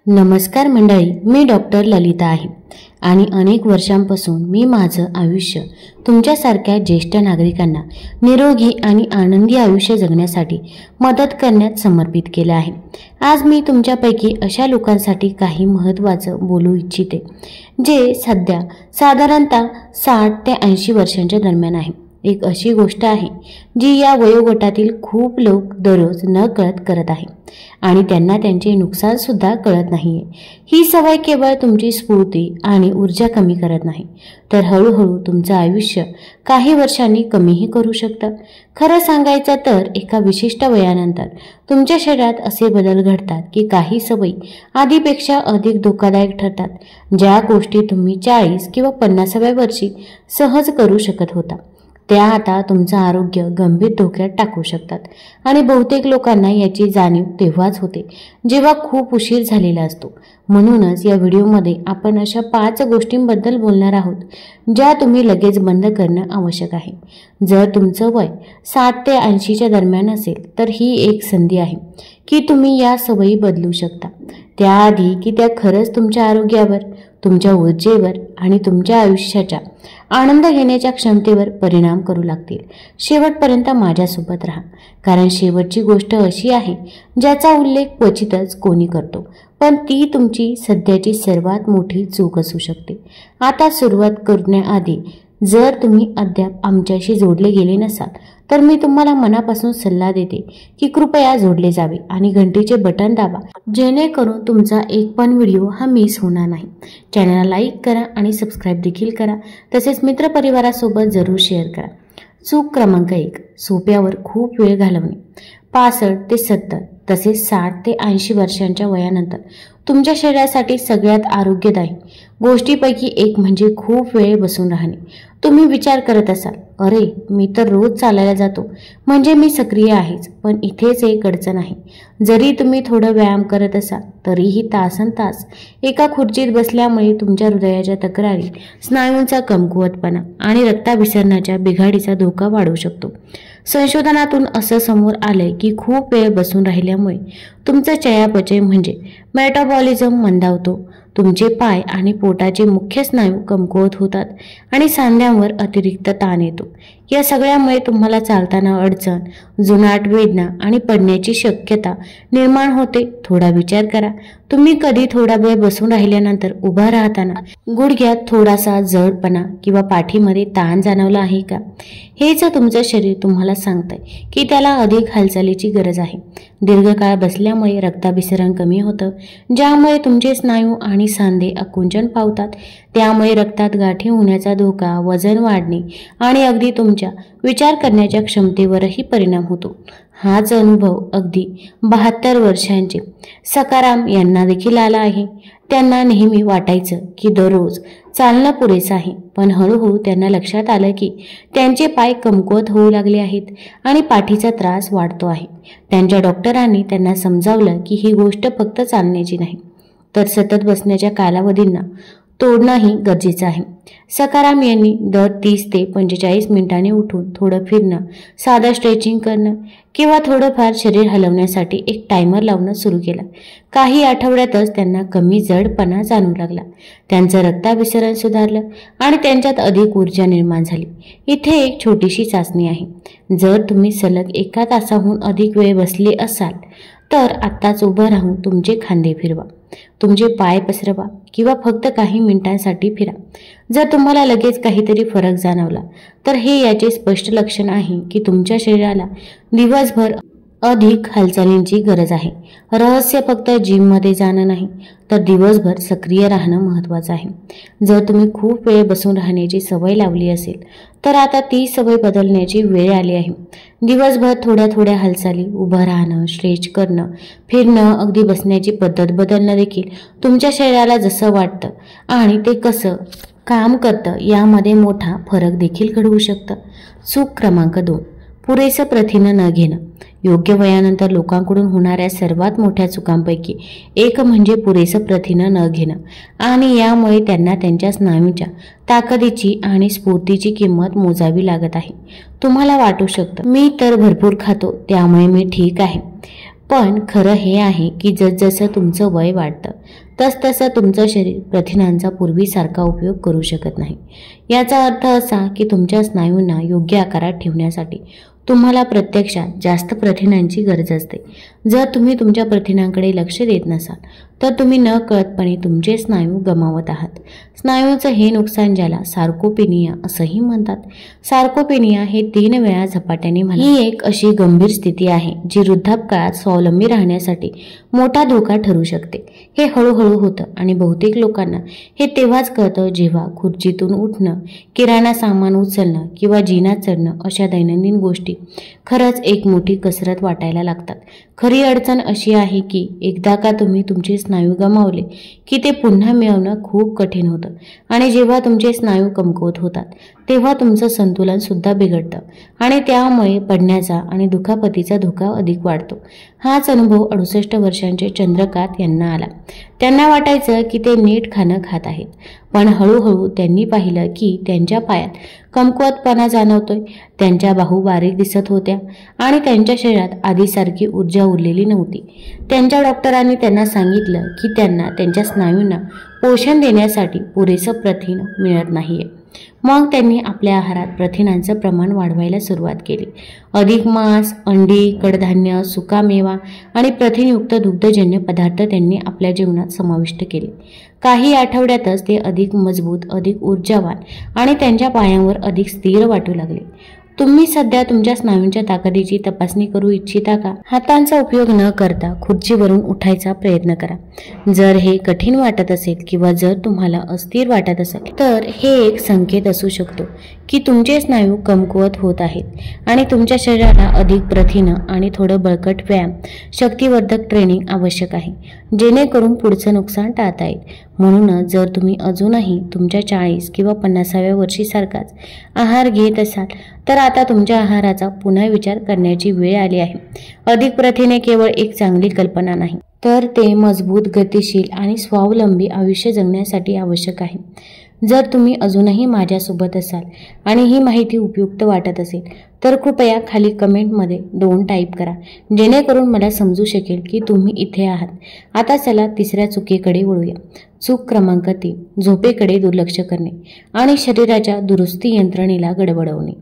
नमस्कार मंडळी, मी डॉक्टर ललिता आहे आणि अनेक वर्षांपासून मी माझं आयुष्य तुमच्यासारख्या ज्येष्ठ नागरिकांना निरोगी आणि आनंदी आयुष्य जगण्यासाठी मदत करण्यात समर्पित केलं आहे। आज मी तुमच्यापैकी अशा लोकांसाठी काही महत्त्वाचं बोलू इच्छिते जे सध्या साधारणतः 60 ते 80 वर्षांच्या दरम्यान आहे। एक अशी गोष्ट आहे जी या वयोगटातील खूप लोक दररोज नकळत करत आहे आणि त्यांना त्यांचे नुकसान सुद्धा कळत नाहीये। ही सवय केवळ तुमची स्फूर्ती आणि ऊर्जा कमी करत नाही, तर हळूहळू तुमचं आयुष्य काही वर्षांनी कमीही करू शकतं। खरं सांगायचं तर एका विशिष्ट वयानंतर तुमच्या शरीरात असे बदल घडतात की काही सवयी आधीपेक्षा अधिक धोकादायक ठरतात, ज्या गोष्टी तुम्ही 40 किंवा 50व्या वर्षी सहज करू शकत होता त्या आता तुमचं आरोग्य गंभीर धोक्यात टाकू शकतात आणि बहुतेक लोकांना याची जाणीव तेव्हाच होते जेव्हा खूप उशीर झालेला असतो। म्हणूनच या व्हिडिओमध्ये आपण अशा 5 गोष्टींबद्दल बोलणार आहोत ज्या तुम्ही लगेच बंद करणं आवश्यक आहे। जर तुमचं वय 60 ते 80च्या दरम्यान असेल तर ही एक संधी आहे की तुम्ही या सवयी बदलू शकता, त्याआधी की त्या खरंच तुमच्या आरोग्यावर, तुमच्या ऊर्जेवर आणि तुमच्या आयुष्याच्या आनंद घेण्याच्या क्षमतेवर परिणाम करू लागतील। शेवटपर्यंत माझ्यासोबत राहा, कारण शेवटची गोष्ट अशी आहे ज्याचा उल्लेख क्वचितच कोणी करतो, पण ती तुमची सध्याची सर्वात मोठी चूक असू शकते। आता सुरुवात करण्याआधी जर तुम्ही अद्याप आमच्याशी जोडले गेले नसाल तर मी तुम्हाला मनापासून सल्ला देते की कृपया जोडले जावे आणि घंटीचे बटन दाबा, जेणेकरून तुमचा एक पण व्हिडिओ हा मिस होणार नाही। चॅनलला लाईक करा आणि सबस्क्राईब देखील करा, तसेच मित्रपरिवारासोबत जरूर शेअर करा। चूक क्रमांक 1, सोप्यावर खूप वेळ घालवणे। 65 ते 70 तसेच 60 ते 80 वर्षांच्या वयानंतर तुमच्या शरीरासाठी सगळ्यात आरोग्यदायी गोष्टीपैकी एक म्हणजे खूप वेळ बसून राहणे। तुम्ही विचार करत असाल, अरे मी तर रोज चालायला जातो, म्हणजे मी सक्रिय आहेच, पण इथेच एक अडचण आहे। जरी तुम्ही थोडं व्यायाम करत असाल तरीही तासनतास एका खुर्चीत बसल्यामुळे तुमच्या हृदयाच्या तक्रारी, स्नायूंचा कमकुवतपणा आणि रक्ताभिसरणाच्या बिघाडीचा धोका वाढू शकतो। संशोधनातून असं समोर आलंय की खूप वेळ बसून राहिल्यामुळे तुमचं चयापचय म्हणजे मेटाबॉलिझम मंदावतो, तुमचे पाय आणि पोटाचे मुख्य स्नायू कमकुवत होतात आणि सांध्यांवर अतिरिक्त ताण येतो। या सगळ्यामुळे तुम्हाला चालताना अडचण, जुनाट वेदना आणि पडण्याची शक्यता निर्माण होते। थोडा विचार करा, तुम्ही कधी थोडा वेळ बसून राहिल्यानंतर उभा राहताना गुडघ्यात थोडासा जडपणा किंवा पाठीमध्ये ताण जाणवला आहे का? हेच तुमचं शरीर तुम्हाला सांगतंय की त्याला अधिक हालचालीची गरज आहे। दीर्घकाळ बसल्यामुळे रक्ताभिसरण कमी होतं, ज्यामुळे तुमचे स्नायू आणि सांधे आकुंचन पावतात, त्यामुळे रक्तात गाठी होण्याचा धोका, वजन वाढणे आणि अगदी तुमच्या विचार करण्याच्या क्षमतेवरही परिणाम होतो। हाच अनुभव अगदी 72 वर्षांचे सकाराम यांना देखील आला आहे। त्यांना नेहमी वाटायचं की दररोज चालणं पुरेसं आहे, पण हळूहळू त्यांना लक्षात आलं की त्यांचे पाय कमकुवत होऊ लागले आहेत आणि पाठीचा त्रास वाढतो आहे। त्यांच्या डॉक्टरांनी त्यांना समजावलं की ही गोष्ट फक्त चालण्याची नाही, तर सतत बसण्याच्या कालावधींना तोडणंही गरजेचं आहे। सकाराम यांनी दर 30 ते 45 मिनिटांनी उठून थोडं फिरणं, साधं स्ट्रेचिंग करणं किंवा थोडंफार शरीर हलवण्यासाठी एक टायमर लावणं सुरू केलं। काही आठवड्यातच त्यांना कमी जडपणा जाणवू लागला, त्यांचं रक्ताभिसरण सुधारलं आणि त्यांच्यात अधिक ऊर्जा निर्माण झाली। इथे एक छोटीशी चाचणी आहे, जर तुम्ही सलग 1 तासाहून अधिक वेळ बसले असाल तर आत्ताच उभं राहून तुमचे खांदे फिरवा, तुमचे पाय पसरवा किंवा फक्त काही मिनिटांसाठी फिरा। जर तुम्हाला लगेच काहीतरी फरक जाणवला तर हे याचे स्पष्ट लक्षण आहे की तुमच्या शरीराला दिवसभर अधिक हालचालींची गरज आहे। रहस्य फक्त जिममध्ये जाणं नाही, तर दिवसभर सक्रिय राहणं महत्त्वाचं आहे। जर तुम्ही खूप वेळ बसून राहण्याची सवय लावली असेल तर आता ती सवय बदलण्याची वेळ आली आहे। दिवसभर थोड्या थोड्या हालचाली, उभं राहणं, स्ट्रेच करणं, फिरणं, अगदी बसण्याची पद्धत बदलणं देखील तुमच्या शरीराला जसं वाटतं आणि ते कसं काम करतं यामध्ये मोठा फरक देखील घडवू शकतं। चूक क्रमांक 2, पुरेसं प्रथिनं न घेणं। योग्य वयानंतर लोकांकडून होणाऱ्या सर्वात मोठ्या चुकांपैकी एक म्हणजे पुरेसं प्रथिनं न घेणं आणि यामुळे त्यांना त्यांच्या स्नायूंच्या ताकदीची आणि स्फूर्तीची किंमत मोजावी लागत आहे। तुम्हाला वाटू शकतं, मी तर भरपूर खातो त्यामुळे मी ठीक आहे, पण खरं हे आहे की जसजसं तुमचं वय वाढतं तसतसं तुमचं शरीर प्रथिनांचा पूर्वीसारखा उपयोग करू शकत नाही। याचा अर्थ असा की तुमच्या स्नायूंना योग्य आकारात ठेवण्यासाठी तुम्हाला प्रत्यक्षात जास्त प्रथिनांची गरज असते। जर तुम्ही तुमच्या प्रथिनांकडे लक्ष देत नसाल तर तुम्ही नकळतपणे तुमचे स्नायू गमावत आहात। स्नायूचं हे नुकसान ज्याला सार्कोपेनिया असंही म्हणतात। सार्कोपेनिया हे 3 वेळा झपाट्याने ही एक अशी गंभीर स्थिती आहे जी वृद्धापकाळात स्वावलंबी राहण्यासाठी मोठा धोका ठरू शकते। हे हळूहळू होतं आणि बहुतेक लोकांना हे तेव्हाच कळतं जेव्हा खुर्चीतून उठणं, किराणा सामान उचलणं किंवा जिन्यात चढणं अशा दैनंदिन गोष्टी खरंच एक मोठी कसरत वाटायला लागतात। खरी अडचण अशी आहे की एकदा का तुम्ही तुमचे स्नायू गमावले की ते पुन्हा मिळवणं खूप कठीण होतं आणि जेव्हा तुमचे स्नायू कमकुवत होतात तेव्हा तुमचं संतुलन सुद्धा बिघडतं आणि त्यामुळे पडण्याचा आणि दुखापतीचा धोका अधिक वाढतो। हाच अनुभव 68 वर्षांचे चंद्रकांत यांना आला। त्यांना वाटायचं की ते नीट खाणं खात आहेत, पण हळूहळू त्यांनी पाहिलं की त्यांच्या पायात कमकुवतपणा जाणवतोय, त्यांच्या बाहू बारीक दिसत होत्या आणि त्यांच्या शरीरात आधीसारखी ऊर्जा उरलेली नव्हती। त्यांच्या डॉक्टरांनी त्यांना सांगितलं की त्यांना त्यांच्या स्नायूंना पोषण देण्यासाठी पुरेसं प्रथिन मिळत नाहीये। मग त्यांनी आपल्या आहारात प्रथिनांचं प्रमाण वाढवायला सुरुवात केली। अधिक मांस, अंडी, कडधान्य, सुकामेवा आणि प्रथिनयुक्त दुग्धजन्य पदार्थ त्यांनी आपल्या जीवनात समाविष्ट केले। काही आठवड्यातच ते अधिक मजबूत, अधिक ऊर्जावान आणि त्यांच्या पायांवर अधिक स्थिर वाटू लागले। तुम्ही सध्या तुमच्या स्नायूंच्या ताकदीची तपासणी करू इच्छिता का? हातांचा उपयोग न करता खुर्चीवरून उठायचा प्रयत्न करा। जर हे कठीण वाटत असेल किंवा जर तुम्हाला अस्थिर वाटत असेल तर हे एक संकेत असू शकतो की तुमचे स्नायू कमकुवत होत आहेत आणि तुमच्या शरीराला अधिक प्रथिनं आणि थोडं बळकट व्यायाम, शक्तिवर्धक ट्रेनिंग आवश्यक आहे जेणेकरून पुढचं नुकसान टाळता येईल। म्हणूनच जर तुम्ही अजूनही तुमच्या 40 किंवा 50व्या वर्षीसारखाच आहार घेत असाल तर आता तुमच्या आहाराचा पुन्हा विचार करण्याची वेळ आली आहे। अधिक प्रथिने केवळ एक चांगली कल्पना नाही, तर ते मजबूत, गतिशील आणि स्वावलंबी आयुष्य जगण्यासाठी आवश्यक आहे। जर तुम्ही अजूनही माझ्यासोबत असाल आणि ही माहिती उपयुक्त वाटत असेल तर कृपया खाली कमेंटमध्ये 2 टाईप करा जेणेकरून मला समजू शकेल की तुम्ही इथे आहात। आता चला तिसऱ्या चुकीकडे वळूया। चूक क्रमांक 3, झोपेकडे दुर्लक्ष करणे आणि शरीराच्या दुरुस्ती यंत्रणेला गडबडवणे।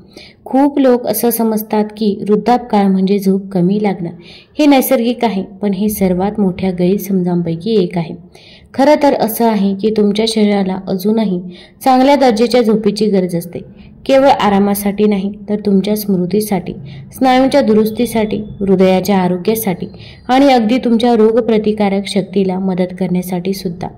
खूप लोक असं समजतात की वृद्धापकाळ म्हणजे झोप कमी लागणं। हे नैसर्गिक आहे, पण हे सर्वात मोठ्या गैरसमजांपैकी एक आहे। खरं तर असं आहे की तुमच्या शरीराला अजूनही चांगल्या दर्जाच्या झोपेची गरज असते, केवळ आरामासाठी नाही तर तुमच्या स्मृतीसाठी, स्नायूंच्या दुरुस्तीसाठी, हृदयाच्या आरोग्यासाठी आणि अगदी तुमच्या रोगप्रतिकारक शक्तीला मदत करण्यासाठी सुद्धा।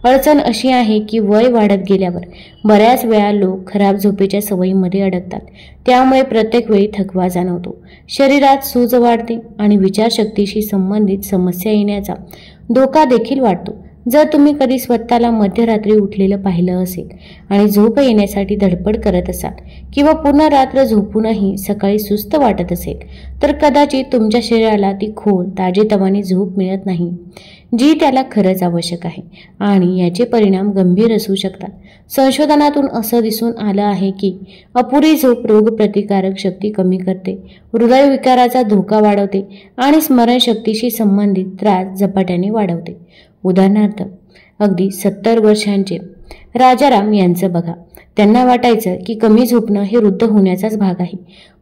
अडचण अशी आहे की वय वाढत गेल्यावर बऱ्याच वेळा लोक खराब झोपेच्या सवयीमध्ये अडकतात, त्यामुळे प्रत्येक वेळी थकवा जाणवतो, शरीरात सूज वाढते आणि विचारशक्तीशी संबंधित समस्या येण्याचा धोका देखील वाढतो। जर तुम्ही कधी स्वतःला मध्यरात्री उठलेलं पाहिलं असेल आणि झोप येण्यासाठी धडपड करत असाल किंवा पूर्ण रात्र झोपूनही सकाळी सुस्त वाटत असेल तर कदाचित तुमच्या शरीराला ती खोल, ताजेतवानी झोप मिळत नाही जी त्याला खरंच आवश्यक आहे आणि याचे परिणाम गंभीर असू शकतात। संशोधनातून असं दिसून आलं आहे की अपुरी झोप रोगप्रतिकारक शक्ती कमी करते, हृदयविकाराचा धोका वाढवते आणि स्मरणशक्तीशी संबंधित त्रास झपाट्याने वाढवते। उदाहरणार्थ, अगदी 70 वर्षांचे राजाराम यांचं बघा। त्यांना वाटायचं की कमी झोपणं हे वृद्ध होण्याचाच भाग आहे,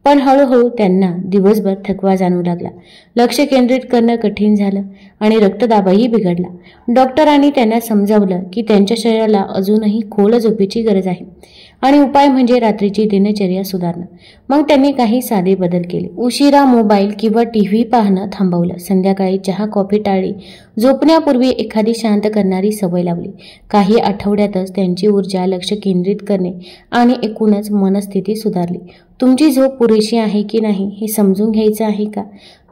पण हळूहळू त्यांना दिवसभर थकवा जाणवू लागला, लक्ष केंद्रित करणं कठीण झालं आणि रक्तदाबही बिघडला। डॉक्टरांनी त्यांना समजावलं की त्यांच्या शरीराला अजूनही खोल झोपेची गरज आहे आणि उपाय म्हणजे रात्रीची दिनचर्या सुधारणं। मग त्यांनी काही साधे बदल केले। उशिरा मोबाईल किंवा टीव्ही पाहणं थांबवलं, संध्याकाळी चहा कॉफी टाळली, झोपण्यापूर्वी एखादी शांत करणारी सवय लावली। काही आठवड्यातच त्यांची ऊर्जा, लक्ष केंद्रित करणे आणि एकूणच मनस्थिती सुधारली। तुमची झोप पुरेशी आहे की नाही हे समजून घ्यायचं आहे का?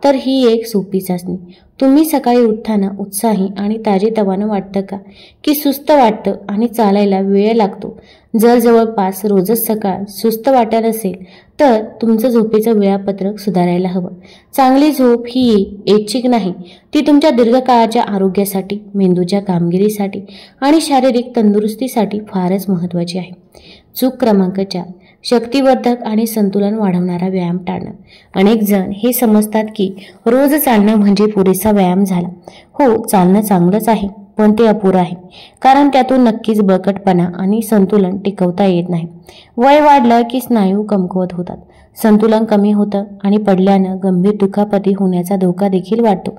तर ही एक सोपी चाचणी। तुम्ही सकाळी उठताना उत्साही आणि ताजेतवानं वाटतं का, की सुस्त वाटतं आणि चालायला वेळ लागतो? जर जवळपास रोजच सकाळ सुस्त वाटत असेल तर तुमचं झोपेचं वेळापत्रक सुधारायला हवं। चांगली झोप ही ऐच्छिक नाही, ती तुमच्या दीर्घकाळाच्या आरोग्यासाठी, मेंदूच्या कामगिरीसाठी आणि शारीरिक तंदुरुस्तीसाठी फारच महत्त्वाची आहे। चूक क्रमांक 4, शक्तिवर्धक आणि संतुलन वाढवणारा व्यायाम टाळणं। अनेक जण हे समजतात की रोज चालणं म्हणजे पुरेसा व्यायाम झाला। हो, चालणं चांगलंच आहे, पण ते अपुरं आहे, कारण त्यातून नक्कीच बळकटपणा आणि संतुलन टिकवता येत नाही. वय वाढलं की स्नायू कमकुवत होतात, संतुलन कमी होतं आणि पडल्यानं गंभीर दुखापती होण्याचा धोका देखील वाढतो,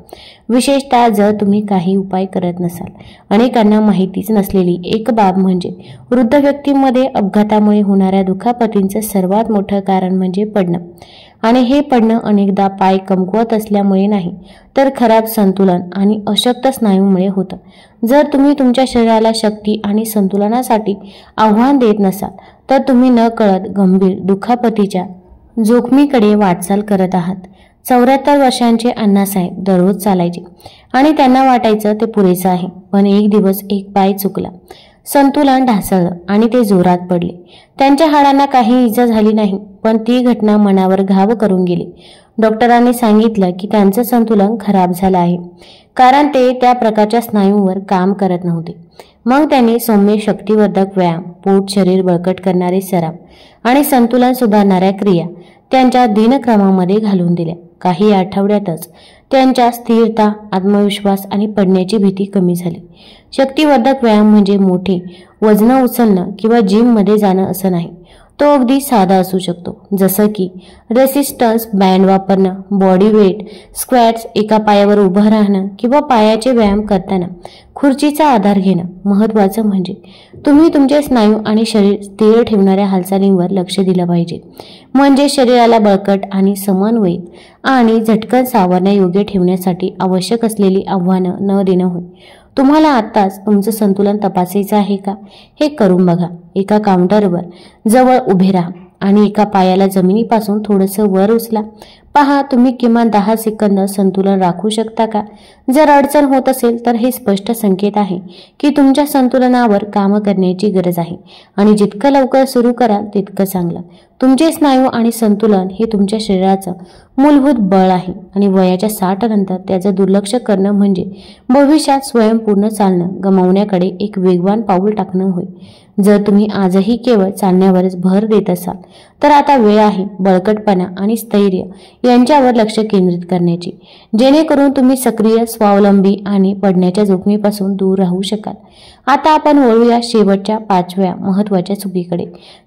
विशेषतः जर तुम्ही काही उपाय करत नसाल. अनेकांना माहितीच नसलेली एक बाब म्हणजे वृद्ध व्यक्तींमध्ये अपघातामुळे होणाऱ्या दुखापतींचं सर्वात मोठं कारण म्हणजे पडणं. आणि हे पडणं अनेकदा पाय कमकुवत असल्यामुळे नाही, तर खराब संतुलन आणि अशक्त स्नायूमुळे होतं. जर तुम्ही तुमच्या शरीराला शक्ती आणि संतुलनासाठी आव्हान देत नसाल, तर तुम्ही नकळत गंभीर दुखापतीच्या जोखमीकडे वाटचाल करत आहात. 74 वर्षांचे अण्णासाहेब दररोज चालायचे आणि त्यांना वाटायचं ते पुरेसं आहे. पण एक दिवस एक पाय चुकला, संतुलन ढासळलं आणि ते जोरात पडले. त्यांच्या हाडांना काही इजा झाली नाही, पण ती घटना मनावर घाव करून गेली. डॉक्टरांनी सांगितलं की त्यांचं संतुलन खराब झालं आहे, कारण ते त्या प्रकारच्या स्नायूंवर काम करत नव्हते. मग त्यांनी सौम्य शक्तिवर्धक व्यायाम, पोट शरीर बळकट करणारे सराव आणि संतुलन सुधारणाऱ्या क्रिया त्यांच्या दिनक्रमामध्ये घालून दिल्या. काही आठवड्यातच त्यांच्या स्थिरता, आत्मविश्वास आणि पडण्याची भीती कमी झाली. शक्तिवर्धक व्यायाम म्हणजे मोठे वजनं उचलणं किंवा जिममध्ये जाणं असं नाही. तो अगदी साधा असू शकतो, जसं की रेसिस्टन्स बँड वापरणं, बॉडी वेट, स्क्वॅट्स, एका पायावर उभं राहणं किंवा पायाचे व्यायाम करताना खुर्चीचा आधार घेणं. महत्त्वाचं म्हणजे तुम्ही तुमचे स्नायू आणि शरीर स्थिर ठेवणाऱ्या हालचालींवर लक्ष दिलं पाहिजे, म्हणजे शरीराला बळकट आणि समन्वयित आणि झटकन सावरण्यायोग्य ठेवण्यासाठी आवश्यक असलेली आव्हानं न देणं होय. तुम्हाला आत्ताच तुमचं संतुलन तपासायचं आहे का? हे करून बघा. एका काउंटरवर जवळ उभे राहा आणि एका पायाला जमिनीपासून थोडंसं वर उचला. पहा तुम्ही किमान 10 सेकंद संतुलन राखू शकता का? जर अडचण होत असेल तर हे स्पष्ट संकेत आहे की तुमच्या संतुलनावर काम करण्याची गरज आहे आणि जितकं लवकर सुरू कराल तितकं चांगलं. तुमचे स्नायू आणि संतुलन हे तुमच्या शरीराचं मूलभूत बळ आहे आणि वयाच्या 60 नंतर त्याचं दुर्लक्ष करणं म्हणजे भविष्यात स्वयंपूर्ण चालणं गमावण्याकडे एक वेगवान पाऊल टाकणं होय. जर तुम्ही आजही केवळ चालण्यावरच भर देत असाल तर आता वेळ आहे बळकटपणा आणि स्थैर्य यांच्यावर लक्ष केंद्रित करण्याची, जेणेकरून तुम्ही सक्रिय, स्वावलंबी आणि पडण्याच्या जोखमीपासून दूर राहू शकाल. आता आपण वळूया शेवटच्या 5व्या महत्त्वाच्या चुकीकडे,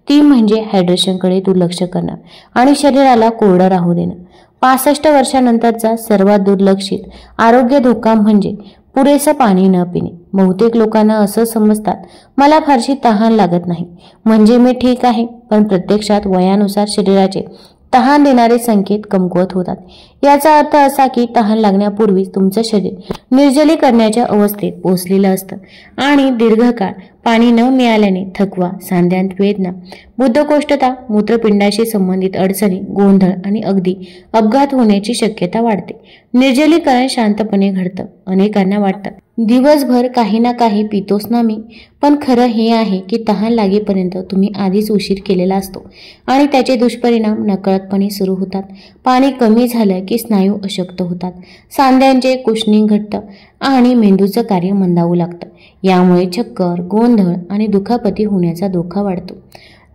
ती म्हणजे हायड्रेशनकडे दुर्लक्ष करणं आणि शरीराला कोरडं राहू देणं. 65 वर्षानंतरचा सर्वात दुर्लक्षित आरोग्य धोका म्हणजे पुरेसं पाणी न पिणे. बहुतेक लोकांना असं समजतात, मला फारशी तहान लागत नाही म्हणजे मी ठीक आहे, पण प्रत्यक्षात वयानुसार शरीराचे तहान देणारे संकेत कमकुवत होतात. याचा अर्थ असा की तहान लागण्यापूर्वीच तुमचं शरीर निर्जलीकरणाच्या अवस्थेत पोहोचलेलं असतं आणि दीर्घकाळ पाणी न मिळाल्याने थकवा, सांध्यात वेदना, बद्धकोष्ठता, मूत्रपिंडाशी संबंधित अडचणी, गोंधळ आणि अगदी अपघात होण्याची शक्यता वाढते. निर्जलीकरण शांतपणे घडतं. अनेकांना वाटतं दिवसभर काही ना काही पितोच ना मी, पण खरं हे आहे की तहान लागेपर्यंत तुम्ही आधीच उशीर केलेला असतो आणि त्याचे दुष्परिणाम नकळतपणे सुरू होतात. पाणी कमी झालं की स्नायू अशक्त होतात, सांध्यांचे कुशनिंग घटतं आणि मेंदूचं कार्य मंदावू लागतं. यामुळे चक्कर, गोंधळ आणि दुखापती होण्याचा धोका वाढतो.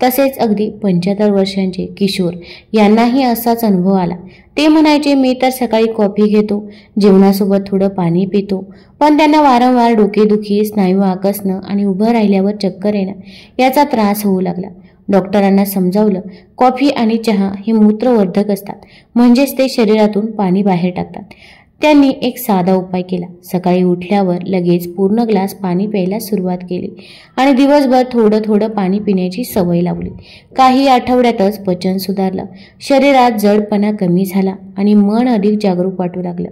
तसेच अगदी 75 वर्षांचे किशोर यांनाही असाच अनुभव आला. ते म्हणायचे, मी तर सकाळी कॉफी घेतो, जेवणासोबत थोडं पाणी पितो, पण त्यांना वारंवार डोकेदुखी, स्नायू आकसणं आणि उभं राहिल्यावर चक्कर येणं याचा त्रास होऊ लागला. डॉक्टरांना समजावलं, कॉफी आणि चहा हे मूत्रवर्धक असतात, म्हणजेच ते शरीरातून पाणी बाहेर टाकतात. त्यांनी एक साधा उपाय केला. सकाळी उठल्यावर लगेच पूर्ण ग्लास पाणी प्यायला सुरुवात केली आणि दिवसभर थोडं थोडं पाणी पिण्याची सवय लावली. काही आठवड्यातच पचन सुधारलं, शरीरात जडपणा कमी झाला आणि मन अधिक जागरूक वाटू लागलं.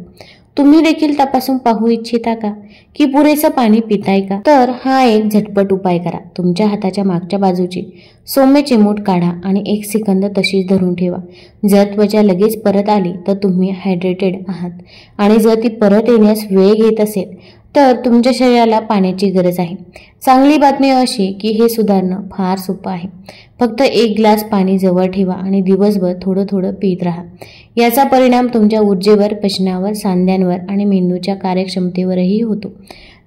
तुम्ही देखील तपासून पाहू इच्छिता का की पुरेसं पाणी पिताय का? तर हा एक झटपट उपाय करा. तुमच्या हाताच्या मागच्या बाजूची सौम्य चिमूट काढा आणि 1 सेकंद तशीच धरून ठेवा. जर त्वचा लगेच परत आली तर तुम्ही हायड्रेटेड आहात आणि जर ती परत येण्यास वेळ घेत असेल तर तुमच्या शरीराला पाण्याची गरज आहे. चांगली बातमी अशी की हे सुधारणं फार सोपं आहे. फक्त 1 ग्लास पाणी जवळ ठेवा आणि दिवसभर थोडं थोडं पीत राहा. याचा परिणाम तुमच्या ऊर्जेवर, पचनावर, सांध्यांवर आणि मेंदूच्या कार्यक्षमतेवरही होतो.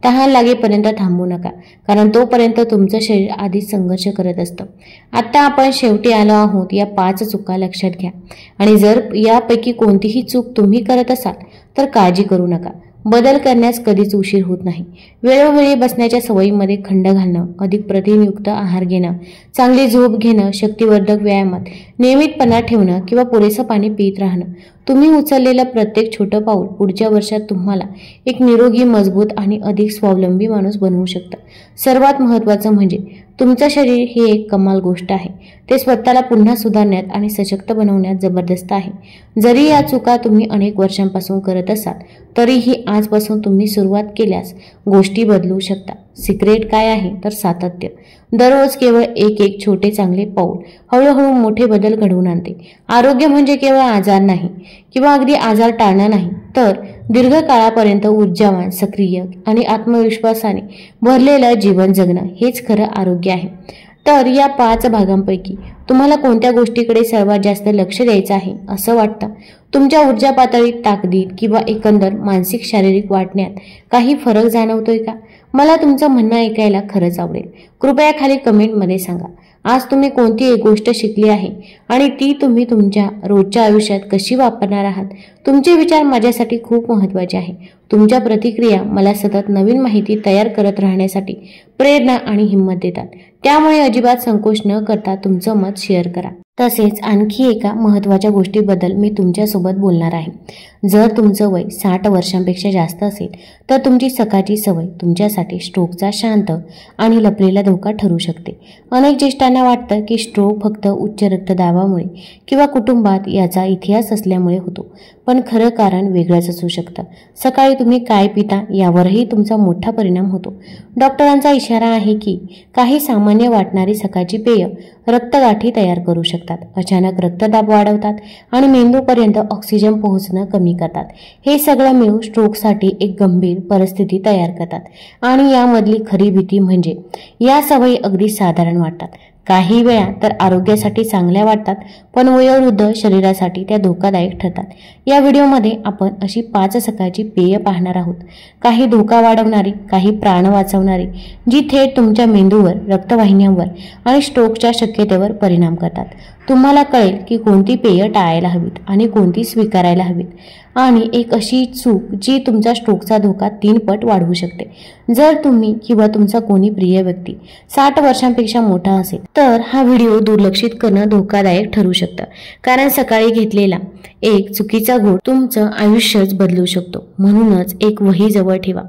तहान लागेपर्यंत थांबू नका, कारण तोपर्यंत तुमचं शरीर आधीच संघर्ष करत असतं. आता आपण शेवटी आलो आहोत. या 5 चुका लक्षात घ्या आणि जर यापैकी कोणतीही चूक तुम्ही करत असाल तर काळजी करू नका. बदल करण्यास कधीच उशीर होत नाही. वेळोवेळी बसण्याच्या सवयीमध्ये खंड घालणं, अधिक प्रथिनयुक्त आहार घेणं, चांगली झोप घेणं, शक्तिवर्धक व्यायामात नियमितपणा ठेवणं किंवा पुरेसं पाणी पित राहणं. तुम्ही उचललेलं प्रत्येक छोटं पाऊल पुढच्या वर्षात तुम्हाला एक निरोगी, मजबूत आणि अधिक स्वावलंबी माणूस बनवू शकतं. सर्वात महत्त्वाचं म्हणजे तुमचं शरीर ही एक कमाल गोष्ट आहे. ते स्वतःला पुन्हा सुधारण्यात आणि सशक्त बनवण्यात जबरदस्त आहे. जरी या चुका तुम्ही अनेक वर्षांपासून करत असाल तरीही आजपासून तुम्ही सुरुवात केल्यास गोष्टी बदलू शकता. सिक्रेट काय आहे तर सातत्य. दररोज केवळ एक छोटे चांगले पाऊल हळूहळू मोठे बदल घडवून आणते. आरोग्य म्हणजे केवळ आजार नाही किंवा अगदी आजार टाळणं नाही, तर दीर्घकाळापर्यंत ऊर्जावान, सक्रिय आणि आत्मविश्वासाने भरलेलं जीवन जगणं हेच खरं आरोग्य आहे. तर या 5 भागांपैकी तुम्हाला कोणत्या गोष्टीकडे सर्वात जास्त लक्ष द्यायचं आहे असं वाटतं? तुमच्या ऊर्जा पातळीत, ताकदीत किंवा एकंदर मानसिक शारीरिक वाटण्यात काही फरक जाणवतोय का? मला तुमचं म्हणणं ऐकायला खरंच आवडेल. कृपया खाली कमेंटमध्ये सांगा. आज तुम्ही कोणती एक गोष्ट शिकली आहे आणि ती तुम्ही तुमच्या रोजच्या आयुष्यात कशी वापरणार आहात? तुमचे विचार माझ्यासाठी खूप महत्त्वाचे आहे. तुमच्या प्रतिक्रिया मला सतत नवीन माहिती तयार करत राहण्यासाठी प्रेरणा आणि हिंमत देतात. त्यामुळे अजिबात संकोच न करता तुमचं मत शेअर करा. तसेच आणखी एका महत्त्वाच्या गोष्टीबद्दल मी तुमच्यासोबत बोलणार आहे. जर तुमचं वय 60 वर्षांपेक्षा जास्त असेल तर तुमची सकाळची सवय तुमच्यासाठी स्ट्रोकचा शांत आणि लपलेला धोका ठरू शकते. अनेक ज्येष्ठांना वाटतं की स्ट्रोक फक्त उच्च रक्तदाबामुळे किंवा कुटुंबात याचा इतिहास असल्यामुळे होतो, पण खरं कारण वेगळंच असू शकतं. सकाळी तुम्ही काय पिता यावरही तुमचा मोठा परिणाम होतो. डॉक्टरांचा इशारा आहे की काही सामान्य वाटणारी सकाळची पेय रक्तगाठी तयार करू शकतात, अचानक रक्तदाब वाढवतात आणि मेंदूपर्यंत ऑक्सिजन पोहोचणं कमी करतात. हे सगळं मिळून स्ट्रोकसाठी एक गंभीर परिस्थिती तयार करतात आणि यामधली खरी भीती म्हणजे या सवयी अगदी साधारण वाटतात, काही वेळा तर आरोग्यासाठी चांगल्या वाटतात, पण वयोवृद्ध शरीरासाठी त्या धोकादायक ठरतात. या व्हिडिओमध्ये आपण अशी 5 सकाळची पेय पाहणार आहोत, काही धोका वाढवणारी, काही प्राण वाचवणारी, जी थेट तुमच्या मेंदूवर, रक्तवाहिन्यांवर आणि स्ट्रोकच्या शक्यतेवर परिणाम करतात. तुम्हाला कळेल की कोणती पेय टाळायला हवीत आणि कोणती स्वीकारायला हवीत, आणि एक अशी चूक जी तुमचा स्ट्रोकचा धोका 3 पट वाढवू शकते. जर तुम्ही किंवा तुमचा कोणी प्रिय व्यक्ती 60 वर्षांपेक्षा मोठा असेल तर हा व्हिडिओ दुर्लक्षित करणं धोकादायक ठरू शकतं, कारण सकाळी घेतलेला एक चुकीचा घोट तुमचं आयुष्यच बदलू शकतो. म्हणूनच एक वही जवळ ठेवा,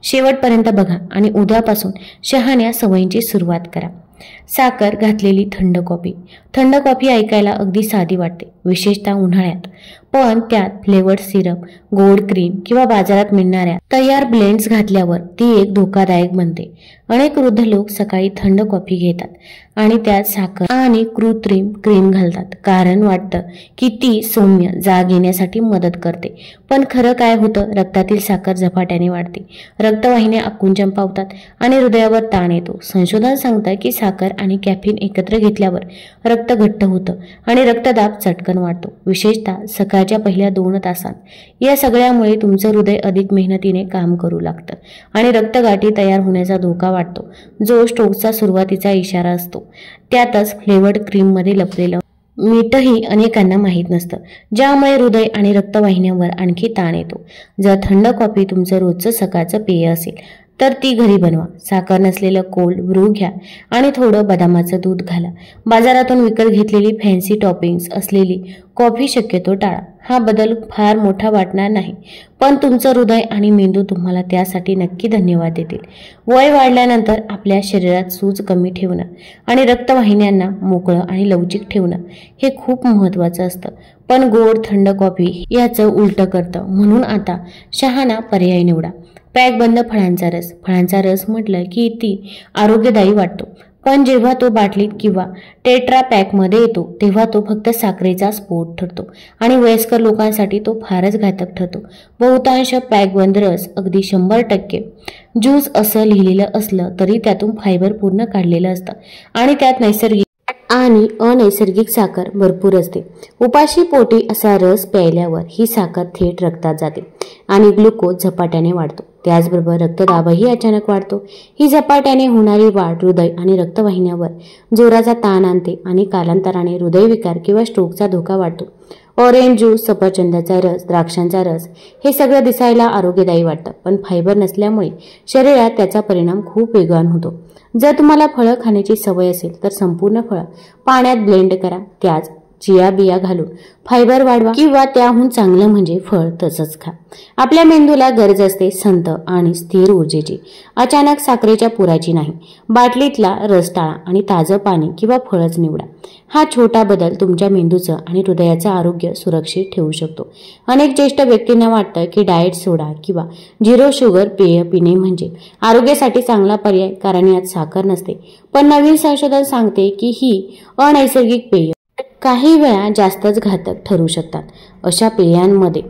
शेवटपर्यंत बघा आणि उद्यापासून शहाण्या सवयींची सुरुवात करा. साखर घातलेली थंड कॉफी. थंड कॉफी ऐकायला अगदी साधी वाटते, विशेषतः उन्हाळ्यात, पण त्यात फ्लेवर्ड सिरप, गोड क्रीम किंवा बाजारात मिळणाऱ्या तयार ब्लेंड्स घातल्यावर ती एक धोकादायक बनते. अनेक वृद्ध लोक सकाळी थंड कॉफी घेतात आणि त्यात साखर आणि कृत्रिम क्रीम घालतात, कारण वाटतं की ती सौम्य जाग येण्यासाठी मदत करते. पण खरं काय होतं? रक्तातील साखर झपाट्याने वाढते, रक्तवाहिन्या आकुंचन पावतात आणि हृदयावर ताण येतो. संशोधन सांगतं की साखर आणि कॅफीन एकत्र घेतल्यावर रक्त घट्ट होतं आणि रक्तदाब चटकन वाढतो, विशेषतः सकाळच्या पहिल्या 2 तासांत. या सगळ्यामुळे तुमचं हृदय अधिक मेहनतीने काम करू लागतं आणि रक्तगाठी तयार होण्याचा धोका वाढतो, जो स्ट्रोकचा सुरुवातीचा इशारा असतो. त्यातच फ्लेवर्ड क्रीममध्ये लपलेलं मीठही अनेकांना माहीत नसतं, ज्यामुळे हृदय आणि रक्तवाहिन्यांवर आणखी ताण येतो. जर थंड कॉफी तुमचं रोजचं सकाळचं पेय असेल तर ती घरी बनवा. साखर नसलेलं कोल्ड ब्रू घ्या आणि थोडं बदामाचं दूध घाला. बाजारातून विकत घेतलेली फॅन्सी टॉपिंग्स असलेली कॉफी शक्यतो टाळा. हा बदल फार मोठा वाटणार नाही, पण तुमचं हृदय आणि मेंदू तुम्हाला त्यासाठी नक्की धन्यवाद देतील. वय वाढल्यानंतर आपल्या शरीरात सूज कमी ठेवणं आणि रक्तवाहिन्यांना मोकळं आणि लवचिक ठेवणं हे खूप महत्त्वाचं असतं, पण गोड थंड कॉफी याचं उलटं करतं. म्हणून आता शहाणा पर्याय निवडा. पॅकबंद फळांचा रस. फळांचा रस म्हटलं की ती आरोग्यदायी वाटतो, पण जेव्हा तो बाटलीत किंवा टेट्रा पॅकमध्ये येतो तेव्हा तो फक्त साखरेचा स्फोट ठरतो आणि वयस्कर लोकांसाठी तो फारच घातक ठरतो. बहुतांश पॅकबंद रस अगदी 100% ज्यूस असं लिहिलेलं असलं तरी त्यातून फायबर पूर्ण काढलेलं असतं आणि त्यात नैसर्गिक आणि अनैसर्गिक साखर भरपूर असते. उपाशी पोटी असा रस प्यायल्यावर ही साखर थेट रक्तात जाते आणि ग्लुकोज झपाट्याने वाढतो. त्याचबरोबर रक्तदाबही अचानक वाढतो. ही झपाट्याने होणारी वाढ हृदय आणि रक्तवाहिन्यांवर जोराचा ताण आणते आणि कालांतराने हृदयविकार किंवा स्ट्रोकचा धोका वाढतो. ऑरेंज ज्यूस, सफरचंदाचा रस, द्राक्षांचा रस हे सगळं दिसायला आरोग्यदायी वाटतं, पण फायबर नसल्यामुळे शरीरात त्याचा परिणाम खूप वेगवान होतो. जर तुम्हाला फळं खाण्याची सवय असेल तर संपूर्ण फळं पाण्यात ब्लेंड करा, त्यात चिया बिया घालून फायबर वाढवा, किंवा त्याहून चांगलं म्हणजे फळ तसंच खा. आपल्या मेंदूला गरज असते संत आणि स्थिर ऊर्जेची, अचानक साखरेच्या पुराची नाही. बाटलीतला रस टाळा आणि ताजं पाणी किंवा फळच निवडा. हा छोटा बदल तुमच्या मेंदूचं आणि हृदयाचं आरोग्य सुरक्षित ठेवू शकतो. अनेक ज्येष्ठ व्यक्तींना वाटतं की डाएट सोडा किंवा झिरो शुगर पेय पिणे म्हणजे आरोग्यासाठी चांगला पर्याय, कारण यात साखर नसते. पण नवीन संशोधन सांगते की ही अनैसर्गिक पेय काही वेळा जास्तच घातक ठरू शकतात. अशा पेयांमध्ये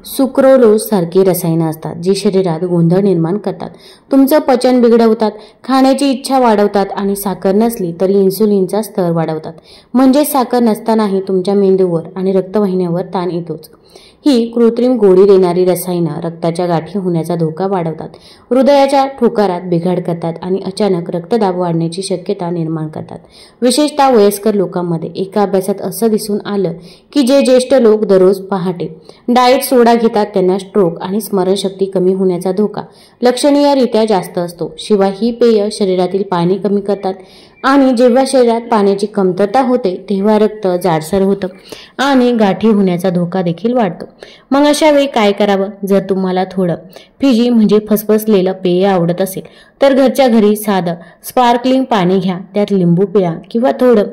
सुक्रोलोज सारखी रसायनं असतात जी शरीरात गोंधळ निर्माण करतात, तुमचं पचन बिघडवतात, खाण्याची इच्छा वाढवतात आणि साखर नसली तरी इन्सुलिनचा स्तर वाढवतात. म्हणजे साखर नसतानाही तुमच्या मेंदूवर आणि रक्तवाहिन्यांवर ताण येतोच. ही कृत्रिम गोडी देणारी रसायनं रक्ताच्या गाठी होण्याचा धोका वाढवतात, हृदयाच्या ठोकारात बिघाड करतात आणि अचानक रक्तदाब वाढण्याची शक्यता निर्माण करतात, विशेषतः वयस्कर लोकांमध्ये. एका अभ्यासात असं दिसून आलं की जे ज्येष्ठ लोक दररोज पहाटे डाएट सोडा घेतात त्यांना स्ट्रोक आणि स्मरणशक्ती कमी होण्याचा धोका लक्षणीयरित्या जास्त असतो. शिवाय ही पेय शरीरातील पाणी कमी करतात आणि जेव्हा शरीरात पाण्याची कमतरता होते तेव्हा रक्त जाडसर होतं आणि गाठी होण्याचा धोका देखील वाढतो. मग अशा वेळी काय करावं? जर तुम्हाला थोडं फिजी म्हणजे फसफसलेलं पेय आवडत असेल तर घरच्या घरी साधं स्पार्कलिंग पाणी घ्या, त्यात लिंबू पिळा किंवा थोडं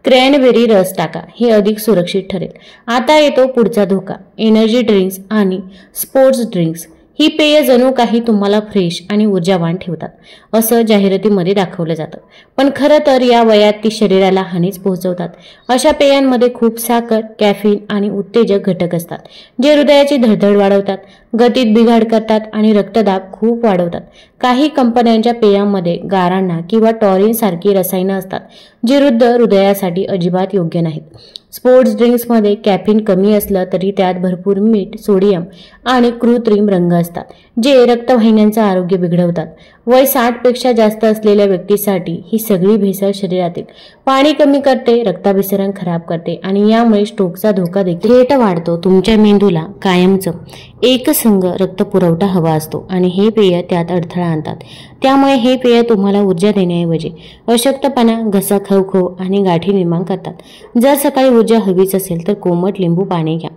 क्रॅनबेरी रस टाका, हे अधिक सुरक्षित ठरेल. आता येतो पुढचा धोका, एनर्जी ड्रिंक्स आणि स्पोर्ट्स ड्रिंक्स. ही पेय जणू काही तुम्हाला फ्रेश आणि ऊर्जावान ठेवतात असं जाहिरातीमध्ये दाखवलं जातं, पण खरं तर या वयात ती शरीराला हानीच पोहोचवतात. अशा पेयांमध्ये खूप साखर, कॅफीन आणि उत्तेजक घटक असतात जे हृदयाची धडधड वाढवतात, गतीत बिघाड करतात आणि रक्तदाब खूप वाढवतात. काही कंपन्यांच्या पेयांमध्ये गारांना किंवा टॉरिन सारखी रसायनं असतात जी हृदयासाठी अजिबात योग्य नाहीत. स्पोर्ट्स ड्रिंक्समध्ये कॅफीन कमी असलं तरी त्यात भरपूर मीठ, सोडियम आणि कृत्रिम रंग असतात जे रक्तवाहिन्यांचं आरोग्य बिघडवतात. वय 60 पेक्षा जास्त असलेल्या व्यक्तीसाठी ही सगळी भेसळ शरीरातील पाणी कमी करते, रक्ताभिसरण खराब करते आणि यामुळे स्ट्रोकचा धोका देखील थेट वाढतो. तुमच्या मेंदूला कायमचं एकसंध रक्तपुरवठा हवा असतो आणि हे पेय त्यात अडथळा आणतात. त्यामुळे हे पेय तुम्हाला ऊर्जा देण्याऐवजी अशक्तपणा, घसा खवखव आणि गाठी निर्माण करतात. जर सकाळी ऊर्जा हवीच असेल तर कोमट लिंबू पाणी घ्या,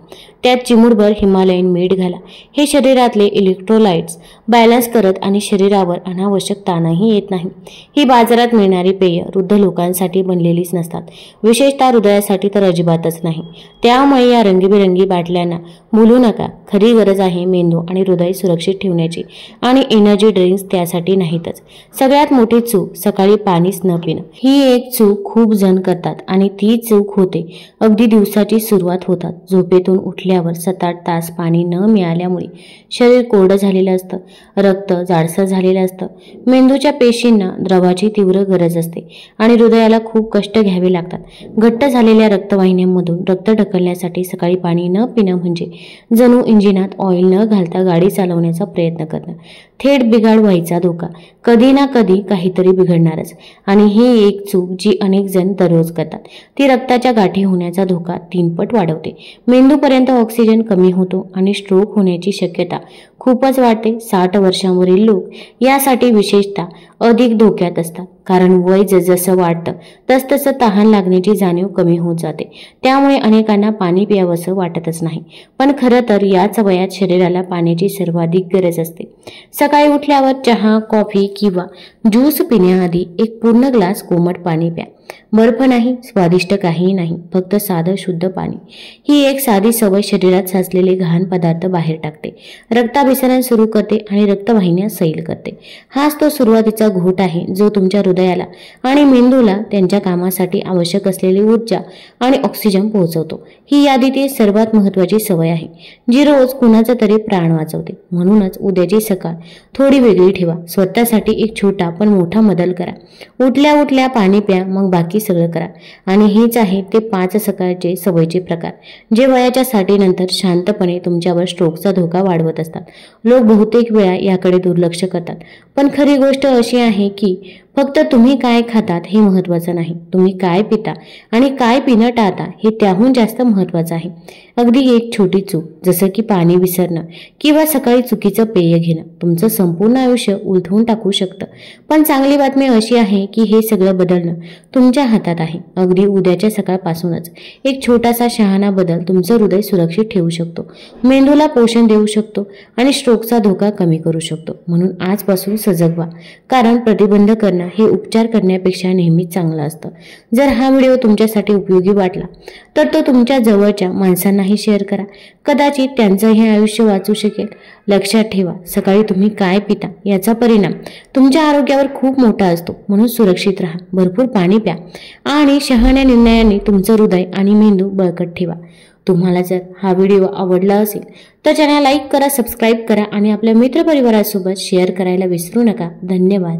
त्यात चिमूटभर हिमालयन मीठ घाला. हे शरीरातले इलेक्ट्रोलाइट्स बॅलन्स करत आणि शरीरावर अनावश्यक ताणही येत नाही. ही बाजारात मिळणारी पेय वृद्ध लोकांसाठी बनलेलीच नसतात, विशेषतः हृदयासाठी तर अजिबातच नाही. त्यामुळे या रंगीबेरंगी बाटल्यांना भुलू नका. खरी गरज आहे मेंदू आणि हृदय सुरक्षित ठेवण्याची, आणि एनर्जी ड्रिंक्स त्यासाठी नाहीतच. सगळ्यात मोठी चूक सकाळी पाणीच न पिणं. ही एक चूक खूप जण करतात आणि ती चूक होते अगदी दिवसाची सुरुवात होतात. झोपेतून उठल्यावर 7-8 तास पाणी न मिळाल्यामुळे शरीर कोरडं झालेलं असतं, रक्त जाडसर झालेलं असतं, मेंदूच्या पेशींना द्रवाची तीव्र गरज असते आणि हृदयाला खूप कष्ट घ्यावे लागतात. घट्ट झालेल्या रक्तवाहिन्यांमधून रक्त ढकलण्यासाठी सकाळी पाणी न पिणं म्हणजे जणू इंजिनात ऑइल न घालता गाडी चालवण्याचा प्रयत्न करणं. थेट बिघाड व्हायचा धोका. कधी ना कधी काहीतरी बिघडणारच. आणि ही एक चूक जी अनेक जण दररोज करतात ती रक्ताच्या गाठी होण्याचा धोका 3 पट वाढवते. मेंदूपर्यंत ऑक्सिजन कमी होतो आणि स्ट्रोक होण्याची शक्यता खूपच वाढते. 60 वर्षांवरील लोक यासाठी विशेषतः अधिक धोक्यात असतात, कारण वय जसजसं वाढतं तसतसं तहान लागण्याची जाणीव कमी होत जाते. त्यामुळे अनेकांना पाणी प्यावंसं वाटतच नाही. पण खरं तर याच वयात शरीराला पाण्याची सर्वाधिक गरज असते. सकाळी उठल्यावर चहा, कॉफी किंवा ज्यूस पिण्याआधी एक पूर्ण ग्लास कोमट पाणी प्या. बर्फ नाही, स्वादिष्ट काहीही नाही, फक्त साधं शुद्ध पाणी. ही एक साधी सवय शरीरात साचलेले घाण पदार्थ बाहेर टाकते, रक्ताभिसरण सुरू करते आणि रक्तवाहिन्या सैल करते. हाच तो सुरुवातीचा घोट आहे जो तुमच्या हृदयाला आणि मेंदूला त्यांच्या कामासाठी आवश्यक असलेली ऊर्जा आणि ऑक्सिजन पोहोचवतो. ही यादीतील सर्वात महत्त्वाची सवय आहे जी रोज कुणाचा तरी प्राण वाचवते. म्हणूनच उद्याची सकाळ थोडी वेगळी ठेवा. स्वतःसाठी एक छोटा पण मोठा बदल करा. उठल्या उठल्या पाणी प्या, मग बाकी सगळं करा. आणि हेच आहे ते 5 सकाळचे सवयीचे प्रकार जे वयाच्या 60 नंतर शांतपणे तुमच्यावर स्ट्रोकचा धोका वाढवत असतात. लोक बहुतेक वेळा याकडे दुर्लक्ष करतात, पण खरी गोष्ट अशी आहे की फक्त तुम्ही काय खातात हे महत्त्वाचं नाही, तुम्ही काय पिता आणि काय पिणं टाळता हे त्याहून जास्त महत्त्वाचं आहे. अगदी एक छोटी चूक जसं की पाणी विसरणं किंवा सकाळी चुकीचं पेय घेणं तुमचं संपूर्ण आयुष्य उलथवून टाकू शकतं. पण चांगली बातमी अशी आहे की हे सगळं बदलणं तुमच्या हातात आहे. अगदी उद्याच्या सकाळपासूनच एक छोटासा शहाणा बदल तुमचं हृदय सुरक्षित ठेवू शकतो, मेंदूला पोषण देऊ शकतो आणि स्ट्रोकचा धोका कमी करू शकतो. म्हणून आजपासून सजग व्हा, कारण प्रतिबंध करणं हे उपचार करण्यापेक्षा नेहमीच चांगलं असतं. जर हा व्हिडिओ तुमच्यासाठी उपयोगी वाटला तर तो तुमच्या जवळच्या माणसांनाही शेअर करा. कदाचित त्यांचं हे आयुष्य वाचू शकेल. लक्षात ठेवा, सकाळी तुम्ही काय पिता याचा परिणाम तुमच्या आरोग्यावर खूप मोठा असतो. म्हणून सुरक्षित राहा, भरपूर पाणी प्या आणि शहाण्या निर्णयांनी तुमचं हृदय आणि मेंदू बळकट ठेवा. तुम्हाला जर हा व्हिडिओ आवडला असेल तर चॅनल लाईक करा, सबस्क्राईब करा आणि आपल्या मित्रपरिवारासोबत शेअर करायला विसरू नका. धन्यवाद.